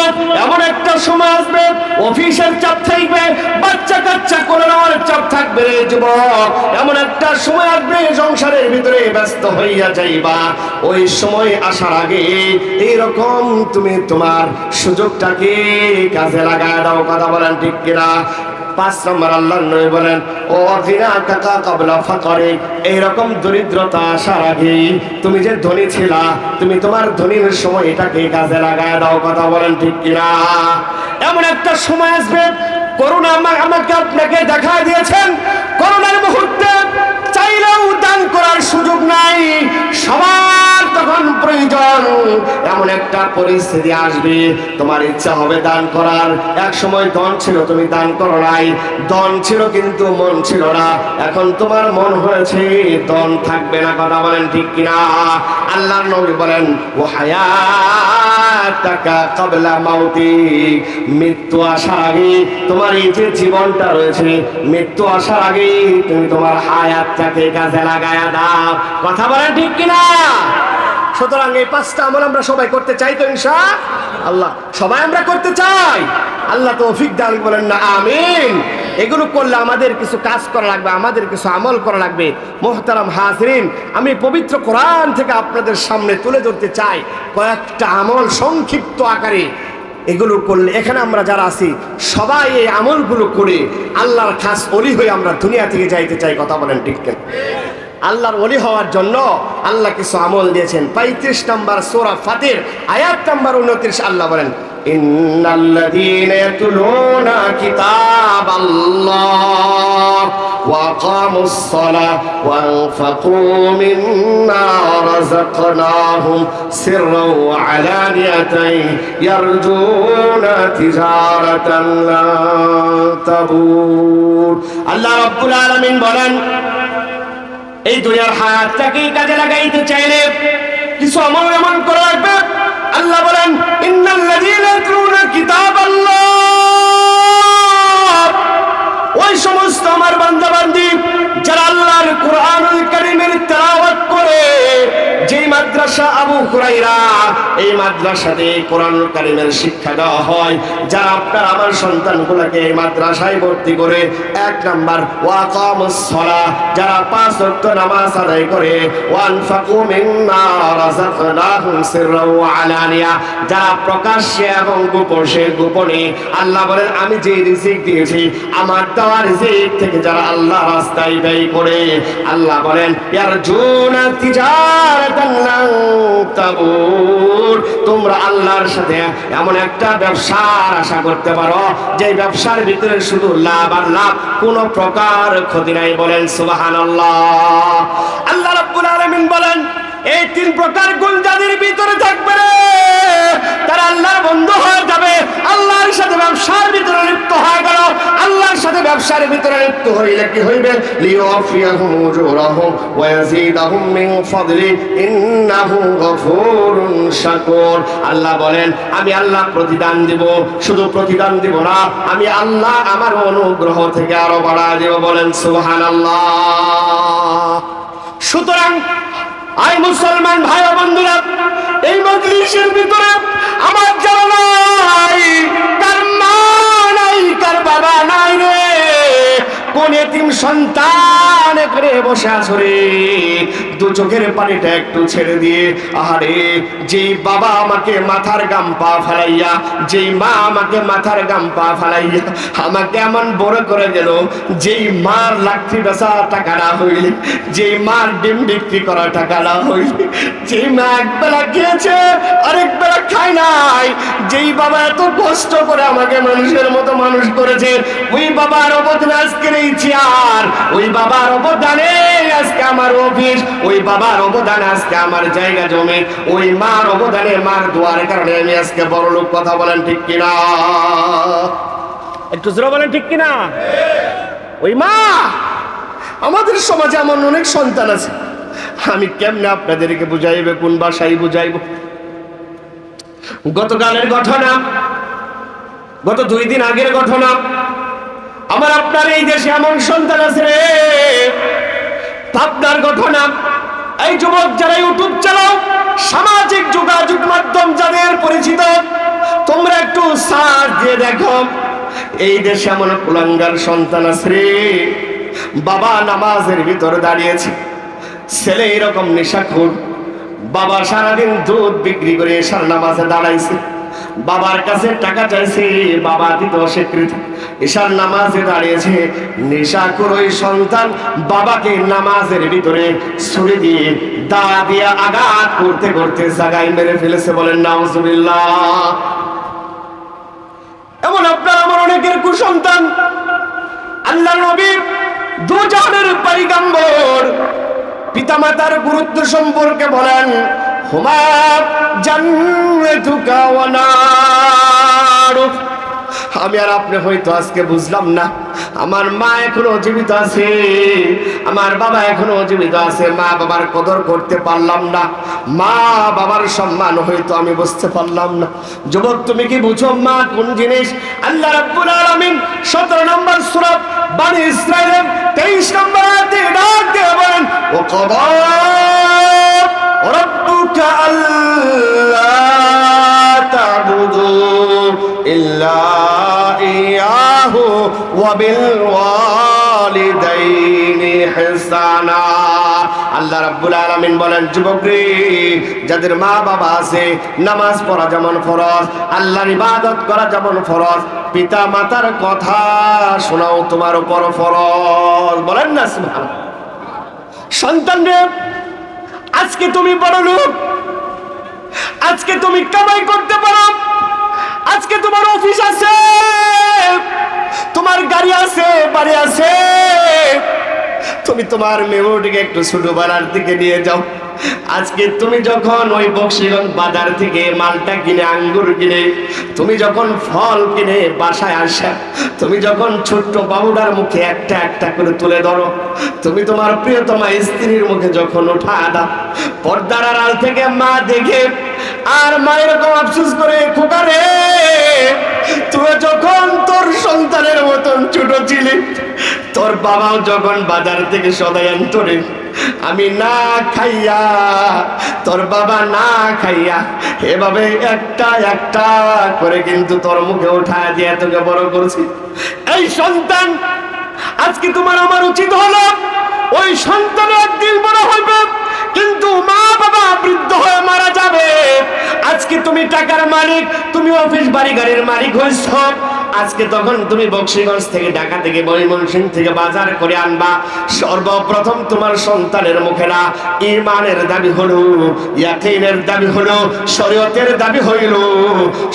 এমন একটা সময় আসবে অফিসের চাপ থাকবে, বাচ্চা কাচ্চা করে নেওয়ার চাপ থাকবে রে যুবক, এমন একটা সময় আসবে সংসারের ভিতরে ব্যস্ত হইয়া যাইবা। ওই সময় আসার আগে এইরকম তুমি তোমার সুযোগটাকে কাজে লাগায় দাও, কথা বলেন ঠিক কিনা? 5 নম্বর আল্লাহর নবী বলেন ও গিনাকা ক্বাবলা ফাকরি, এইরকম দরিদ্রতা আসার আগে তুমি যে ধনী ছিলা, তুমি তোমার ধনীর সময় এটাকে কাজে লাগায় দাও, কথা বলেন ঠিক কিনা? এমন একটা সময় আসবে, করোনা আমাকে আপনাকে দেখা দিয়েছেন, করোনার মুহূর্তে চাইলেও দান করার সুযোগ নাই, সবার তখন প্রয়োজন। এমন একটা পরিস্থিতি আসবে তোমার ইচ্ছা হবে দান করার, এক সময় ধন ছিল তুমি দান করো নাই, ধন ছিল কিন্তু মন ছিল না, এখন তোমার মন হয়েছে ধন থাকবে না, কথা বলেন ঠিক কিনা? আল্লাহর নবী বলেন ও হায়াতাকা ক্বাবলা মাউতিক, মৃত্যু আসার আগে তোমার এই যে জীবনটা রয়েছে, মৃত্যু আসার আগে তুমি তোমার হায়াতটাকে কাজে লাগায়া দাও, কথা বলেন ঠিক কিনা? সুতরাং এই 5টা আমল আমরা সবাই করতে চাই তো ইনশাআল্লাহ? সবাই আমরা করতে চাই, আল্লাহ তৌফিক দান করেন না, আমিন। এগুলো করলে আমাদের কিছু কাজ করা লাগবে, আমাদের কিছু আমল করা লাগবে। মুহতারাম হাজরিন, আমি পবিত্র কোরআন থেকে আপনাদের সামনে তুলে ধরতে চাই কয়েকটা আমল সংক্ষিপ্ত আকারে। এগুলো করলে এখানে আমরা যারা আছি সবাই এই আমলগুলো করে আল্লাহর খাস ওলি হয়ে আমরা দুনিয়া থেকে যাইতে চাই। কথা বলেন ঠিক কেন? আল্লাহর ওলি হওয়ার জন্য আল্লাহ কিছু আমল দিয়েছেন। 35 নম্বর সূরা ফাতির আয়াত নম্বর 29 আল্লাহ বলেন, ইন্নাল্লাযীনা ইয়াতলুনা কিতাবাল্লাহ ওয়া আকামুস সালাহ ওয়া আনফাকু মিম্মা রাযাকনাহুম সিররান ওয়া আলানিয়াতান ইয়ারজুনা তিজারাতান লা তাবুর। আল্লাহ রাব্বুল আলামিন বলেন, এই দুনিয়ার হায়াতটাকে কাজে লাগাইতে চাইলে কিছু আমল এমন করা লাগবে। আল্লাহ বলেন, ইন্নাল্লাযীনা ইয়াতলুনা কিতাবাল্লাহ, ওই সমস্ত আমার বান্দা বান্দি যারা আল্লাহর কোরআনুল কারীমের তেলাওয়াত করে। যেই মাদ্রাসা আবু হুরায়রা, এই মাদ্রাসাতে কোরআনুল কারীমের শিক্ষা দেওয়া হয়। যারা আপনার আমার সন্তানগুলোকে এই মাদ্রাসায় ভর্তি করে 1 নাম্বার ওয়া আকামুস সালাহ, যারা 5 ওয়াক্ত নামাজ আদায় করে। ওয়া আনফাকু মিম্মা রাযাকনাহুম সিররান ওয়া আলানিয়া, যারা প্রকাশ্যে এবং গোপনে। আল্লাহ বলেন, আমি যে রিজিক দিয়েছি আমার দেওয়া রিজিক থেকে যারা আল্লাহ রাস্তায় ব্যয় করে। আল্লাহ বলেন, ইয়ারজুনা তিজারাতান লা তাবুর, তোমরা আল্লাহর সাথে এমন একটা ব্যবসার আশা করতে পারো যে ব্যবসার ভিতরে শুধু লাভ আর লাভ, কোনো প্রকার ক্ষতি নাই। বলেন সুবহানাল্লাহ। আল্লাহ রাব্বুল আলামিন বলেন, এই 3 প্রকার গুণ যাদের ভিতরে থাকবে তারা আল্লাহর বন্ধু হয়ে যাবে। আল্লাহর সাথে ব্যবসার ভিতরে লিপ্ত হয়ে গেল। আল্লাহর সাথে ব্যবসার ভিতরে লিপ্ত হইলে কি হইবে? লিওয়াফিয়াহুম উজুরাহুম ওয়া ইয়াজিদাহুম মিন ফাদলি ইন্নাহু গফুরুন শাকুর। আল্লাহ বলেন, আমি আল্লাহ প্রতিদান দিব। শুধু প্রতিদান দিব না, আমি আল্লাহ আমার অনুগ্রহ থেকে আরো বাড়ায় দেব। বলেন সুবহানাল্লাহ। সুতরাং আই মুসলমান ভাই ও বন্ধুরা, এই মজলিসের ভিতরে আমার যারা নাই, কার মা নাই, কার বাবা নাই রে, কোন এতিম সন্তান করে বসে আছো রে, 2 চোখের পানিটা একটু ছেড়ে দিয়ে, আহারে যেই বাবা আমাকে মাথার গাম পা ফেলাইয়া, যেই মা আমাকে মাথার গাম পা ফেলাইয়া আমাকে এমন বড় করে গেল, যেই মার লাঠি বেচা টাকা না হইলে, যেই মার ডিম বিক্রি করা টাকা না হইলে, যেই মা একবেলা খেয়েছে আরেক বেলা খায় নাই, যেই বাবা এত কষ্ট করে আমাকে মানুষের মতো মানুষ করেছে, ওই বাবার অবদানে আজকের এই চেয়ার, ওই বাবার অবদানে আজকে আমার অফিস, ওই বাবার অবদানে আজকে আমার জায়গা জমি, ওই মার অবদানে, মার দোয়ার কারণে আমি আজকে বড় লোক। কথা বলেন ঠিক কিনা? একটু জোরে বলেন ঠিক কিনা? ওই মা, আমাদের সমাজে এমন অনেক সন্তান আছে, আমি কেমনে আপনাদেরকে বুঝাইবে, কোন ভাষায় বুঝাইব? গতকালের ঘটনা, গত 2 দিন আগের ঘটনা। আমার আপনার এই দেশে এমন সন্তান আছে রে, পাবনার ঘটনা। এই যুবক যারা ইউটিউব চালাও, সামাজিক যোগাযোগ মাধ্যম যাদের পরিচিত, তোমরা একটু সার্চ দিয়ে দেখো, এই দেশে এমন কুলাঙ্গার সন্তান আছে রে। বাবা নামাজের ভিতরে দাঁড়িয়েছে, ছেলে এরকম নেশাখোর। বাবা সারাদিন দুধ বিক্রি করে এশার নামাজে দাঁড়াইছে, বাবার কাছে টাকা চাইছে, বাবা দিতে অস্বীকৃত। এশার নামাজে দাঁড়িয়েছে, নেশাখোর ওই সন্তান বাবাকে নামাজের ভিতরে ছুরি দিয়ে, দা দিয়ে আঘাত করতে করতে জায়গায় মেরে ফেলেছে। বলেন নাউজুবিল্লাহ। এমন আপনার আমার অনেকের কুসন্তান। আল্লাহর নবী, 2 জাহানের পয়গম্বর, পিতামাতার গুরুত্ব সম্পর্কে বলেন, হুমা জান্নাতুকা ওয়া নারুক। আমি আর আপনি হয়তো আজকে বুঝলাম না, আমার মা এখনো জীবিত আছে, আমার বাবা এখনো জীবিত আছে, মা বাবার কদর করতে পারলাম না, মা বাবার সম্মান হয়তো আমি বুঝতে পারলাম না। যুবক, তুমি কি বুঝো মা কোন জিনিস? আল্লাহ রাব্বুল আলামিন 17 নম্বর সূরা বনী ইসরাঈলের 23 নম্বর আয়াতে ডাক দিয়ে বলেন, ও কদা রাব্বুকা আল্লা তা'বুদু ইল্লা ইয়াহু ওয়া বিল ওয়ালিদাইনি ইহসানা। আল্লাহ রাব্বুল আলামিন বলেন, যুবক রে, যাদের মা বাবা আছে, নামাজ পড়া যেমন ফরজ, আল্লাহর ইবাদত করা যেমন ফরজ, পিতা মাতার কথা শোনাও তোমার উপর ফরজ। বলেন না সুবহানাল্লাহ। সন্তান রে, আজকে তুমি বড় লোক, আজকে তুমি কামাই করতে পারো, আজকে তোমার অফিস আছে, তোমার গাড়ি আছে, বাড়ি আছে, তুমি তোমার মেমোরিটিকে একটু ছোটবেলার দিকে নিয়ে যাও। আজকে তুমি যখন ওই বক্সিগঞ্জ বাজার থেকে মালটা কিনে, আঙ্গুর কিনে, তুমি যখন ফল কিনে বাসায় আসা, তুমি যখন ছোট্ট বাবুটার মুখে একটা একটা করে তুলে ধরো, তুমি তোমার প্রিয়তমা স্ত্রীর মুখে যখন ওঠা দাও, পর্দার আড়াল থেকে মা দেখে আর মা এরকম আফসোস করে, খোকা রে, তুই যখন তোর সন্তানের মতন ছোট ছিলি, তোর বাবাও যখন বাজার থেকে সদাই আনতো রে, আমি না খাইয়া, তোর বাবা না খাইয়া, এভাবে একটা একটা করে কিন্তু তোর মুখে উঠায় দিয়ে তোকে বড় করছি। এই সন্তান, আজকে তোমার আমার উচিত হলো, ওই সন্তান একদিন বড় হইবে, কিন্তু মা বাবা বৃদ্ধ হয়ে মারা যাবে। আজকে তুমি টাকার মালিক, তুমি অফিস বাড়ি গাড়ির মালিক হইছ, আজকে তখন তুমি বক্সিগঞ্জ থেকে, ঢাকা থেকে, ময়মনসিংহ থেকে বাজার করে আনবা, সর্বপ্রথম তোমার সন্তানের মুখে না ঈমানের দাবি হলো, ইয়াকিনের দাবি হলো, শরীয়তের দাবি হইল,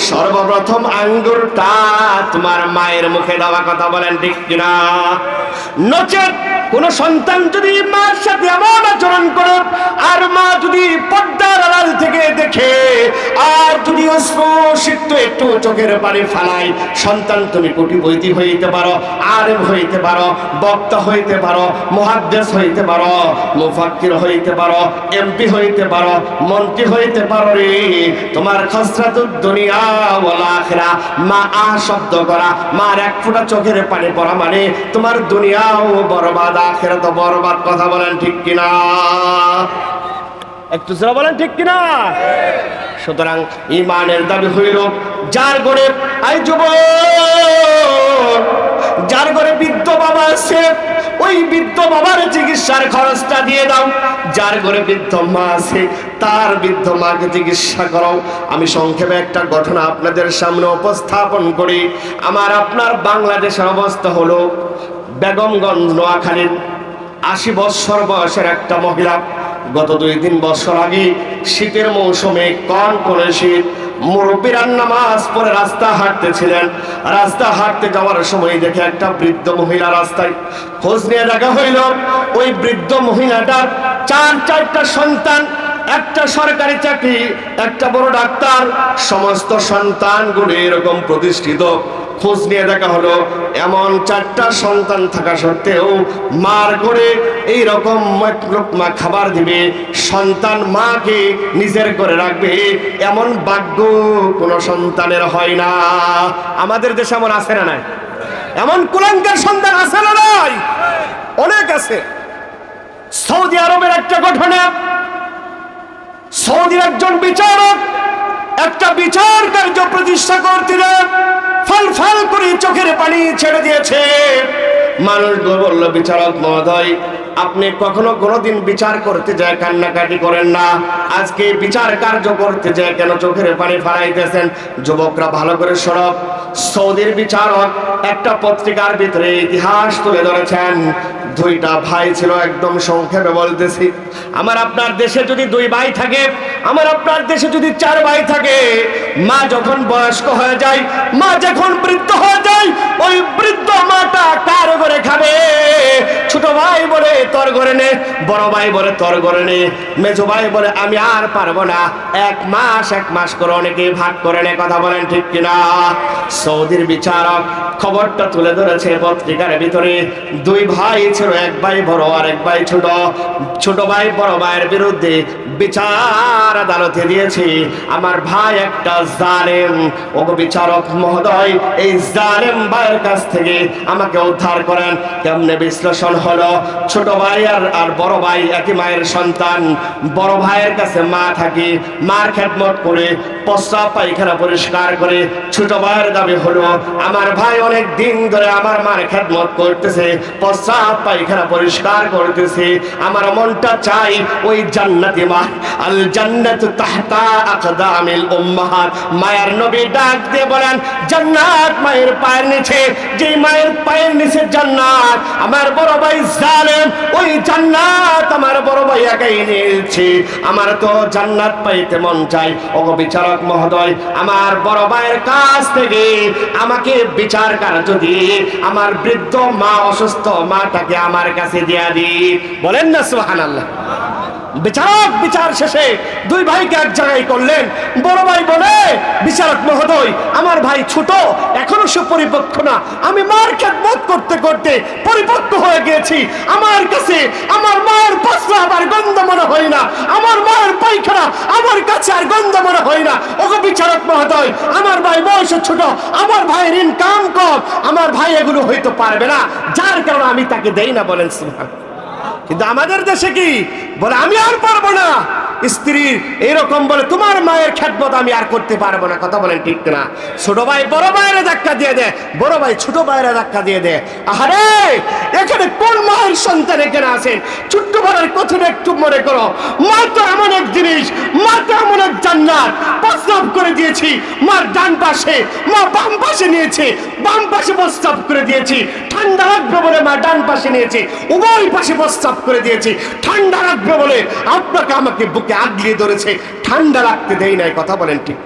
সর্বপ্রথম আঙ্গুরটা তোমার মায়ের মুখে দেওয়া। কথা বলেন ঠিক কিনা? নচেত কোন সন্তান যদি মার সাথে এমন আচরণ করে, আর মা যদি পর্দার আড়াল থেকে দেখে, আর যদি অস্পষ্ট একটু চোখের পানি ফালায়, সন্তান তুমি কোটিপতি হইতে পারো, আলেম হইতে পারো, বক্তা হইতে পারো, মুহাদ্দিস হইতে পারো, মুফাক্কির হইতে পারো, এমপি হইতে পারো, মন্ত্রী হইতে পারো রে, তোমার খসরাতুদ দুনিয়া ওয়াল আখিরা, মা আ শব্দ করা, মার এক ফোঁটা চোখের পানি পড়া মানে তোমার দুনিয়াও বরবাদ, আখিরাত বরবাদ। কথা বলেন ঠিক কিনা? একটু জোরে বলেন ঠিক কিনা? সুতরাং ঈমানের দাবি হইল, যার ঘরে, আই যুবক, যার ঘরে বৃদ্ধ বাবা আছে, ওই বৃদ্ধ বাবার চিকিৎসার খরচটা দিয়ে দাও। যার ঘরে বৃদ্ধ মা আছে, তার বৃদ্ধ মাকে চিকিৎসা করাও। আমি সংক্ষেপে একটা ঘটনা আপনাদের সামনে উপস্থাপন করি। আমার আপনার বাংলাদেশের অবস্থা হলো, বেগমগঞ্জ নোয়াখালীর 80 বছর বয়সের একটা মহিলা, গত 2-3 বছর আগে শীতের মৌসুমে কনকনে শীত, মুরব্বীরা নামাজ পড়ে রাস্তা হাঁটতেছিলেন, রাস্তা হাঁটতে যাওয়ার সময় দেখে একটা বৃদ্ধ মহিলা রাস্তায়, খোঁজ নিয়ে দেখা হইল ওই বৃদ্ধ মহিলাটার 4টা সন্তান, একটা সরকারি চাকরি, একটা বড় ডাক্তার, সমস্ত সন্তানগুলো এরকম প্রতিষ্ঠিত। খোঁজ নিয়ে দেখা হলো এমন 4টা সন্তান থাকা সত্ত্বেও মার ঘরে এইরকম মা খাবার দিবে, সন্তান মাকে নিজের করে রাখবে, এমন ভাগ্য কোনো সন্তানের হয় না। আমাদের দেশে এমন আছে না নাই? এমন কুলাঙ্গার সন্তান আছে না নাই? অনেক আছে। সৌদি আরবের একটা ঘটনা, সৌদির একজন বিচারক একটা বিচার কার্য প্রতিষ্ঠা করছিলেন, ফল ফল করে চোখের পানি ছেড়ে দিয়েছে। মানুষ বলল, বিচারক মহোদয়, আপনি কখনো কোনোদিন বিচার করতে যায় কান্নাকাটি করেন না, আজকে বিচার কার্য করতে যায় কেন চোখের পানি ফালাইতেছেন? যুবকরা ভালো করে শোনো, সৌদির বিচারক একটা পত্রিকার ভিতরে ইতিহাস তুলে ধরেছেন। 2টা ভাই ছিল, একদম সংক্ষেপে বলতেছি। আমার আপনার দেশে যদি 2 ভাই থাকে, আমার আপনার দেশে যদি 4 ভাই থাকে, মা যখন বয়স্ক হয়ে যায়, মা যখন বৃদ্ধ হয়ে যায়, ওই বৃদ্ধ মাটা কার ঘরে খাবে? ছোট ভাই বলে তোর ঘরে নে, বড় ভাই বলে তোর ঘরে নে, মেজো ভাই বলে আমি আর পারবো না, 1 মাস করে অনেকে ভাগ করে নে। কথা বলেন ঠিক কিনা? সৌদির বিচারক খবরটা তুলে ধরেছে পত্রিকার ভিতরে। 2 ভাই ছিল, 1 ভাই বড় আর 1 ভাই ছোট। ছোট ভাই বড় ভাইয়ের বিরুদ্ধে বিচার আদালতে দিয়েছে, আমার ভাই একটা জালেম, ও বিচারক মহোদয়, এই জালেম ভাইয়ের কাছ থেকে আমাকে উদ্ধার করেন। কেমনে বিশ্লেষণ হলো, ছোট ভাই আর বড় ভাই একই মায়ের সন্তান, বড় ভাইয়ের কাছে মা থাকি, মার খেদমত করে প্রস্রাব পায়খানা পরিষ্কার করে। ছোট ভাইয়ের দাবি হলো আমার ভাই অনেক দিন ধরে আমার মার খেদমত করতেছে, প্রস্রাব পায়খানা পরিষ্কার করতেছে, আমার মনটা চাই ওই জান্নাতি মা, আল জান্নাতু তাহতা আকদামিল উম্মাহাত। মায়ের নবী ডাক দিয়ে বলেন জান্নাত মায়ের পায়ের নিচে, যেই মায়ের পায়ের নিচে জান্নাত। আমার বড় ভাই জালেম, ওই জান্নাত আমার বড় ভাই একাই নিয়েছে। আমার তো জান্নাত পাইতে মন চাই। ও বিচারক মহোদয়, আমার বড় ভাইয়ের কাছ থেকে আমাকে বিচার কার্য দিয়ে আমার বৃদ্ধ মা, অসুস্থ মাটাকে আমার কাছে দিয়া দি। বলেন না সুবহানাল্লাহ। বিচারক বিচার শেষে দুই ভাইকে এক জায়গায় করলেন। বড় ভাই বলে বিচারক মহোদয়, আমার ভাই ছোট, এখনো সে পরিপক্ক না, আমি মার খেদমত করতে করতে পরিপক্ক হয়ে গিয়েছি। আমার কাছে আমার মায়ের প্রস্রাব আর গন্ধ মনে হয় না, আমার মায়ের পায়খানা আমার কাছে আর গন্ধ মনে হয় না। ওগো বিচারক মহোদয়, আমার ভাই বয়সে ছোট, আমার ভাইয়ের ইনকাম কম, আমার ভাই এগুলো হইতে পারবে না, যার কারণে আমি তাকে দেই না। বলেন সুবহানাল্লাহ। কিন্তু আমাদের দেশে কি বলে, আমি আর পারবো না। স্ত্রীর এরকম বলে তোমার মায়ের খেদমত আমি আর করতে পারবো না। কথা বলেন ঠিক না? ছোট ভাই বড় ভাইয়ের ধাক্কা দিয়ে দেয়, বড় ভাই ছোট ভাইয়ের ধাক্কা দিয়ে দেয়। আহারে, এখানে কোন মায়ের সন্তান এখানে আছেন? ছোট্ট ভাইয়ের কথাটা একটু মনে করো। মা তো এমন এক জিনিস, মা তো এমন এক জান্নাত। প্রস্রাব করে দিয়েছি মার ডান পাশে, মা বাম পাশে নিয়েছে, বাম পাশে প্রস্রাব করে দিয়েছি, ঠান্ডা লাগবে বলে মা ডান পাশে নিয়েছে, উভয় পাশে প্রস্রাব করে দিয়েছি, ঠান্ডা লাগবে বলে আপনাকে আমাকে বুকে আগলিয়ে ধরেছে, ঠান্ডা লাগতে দেই নাই। কথা বলেন ঠিক?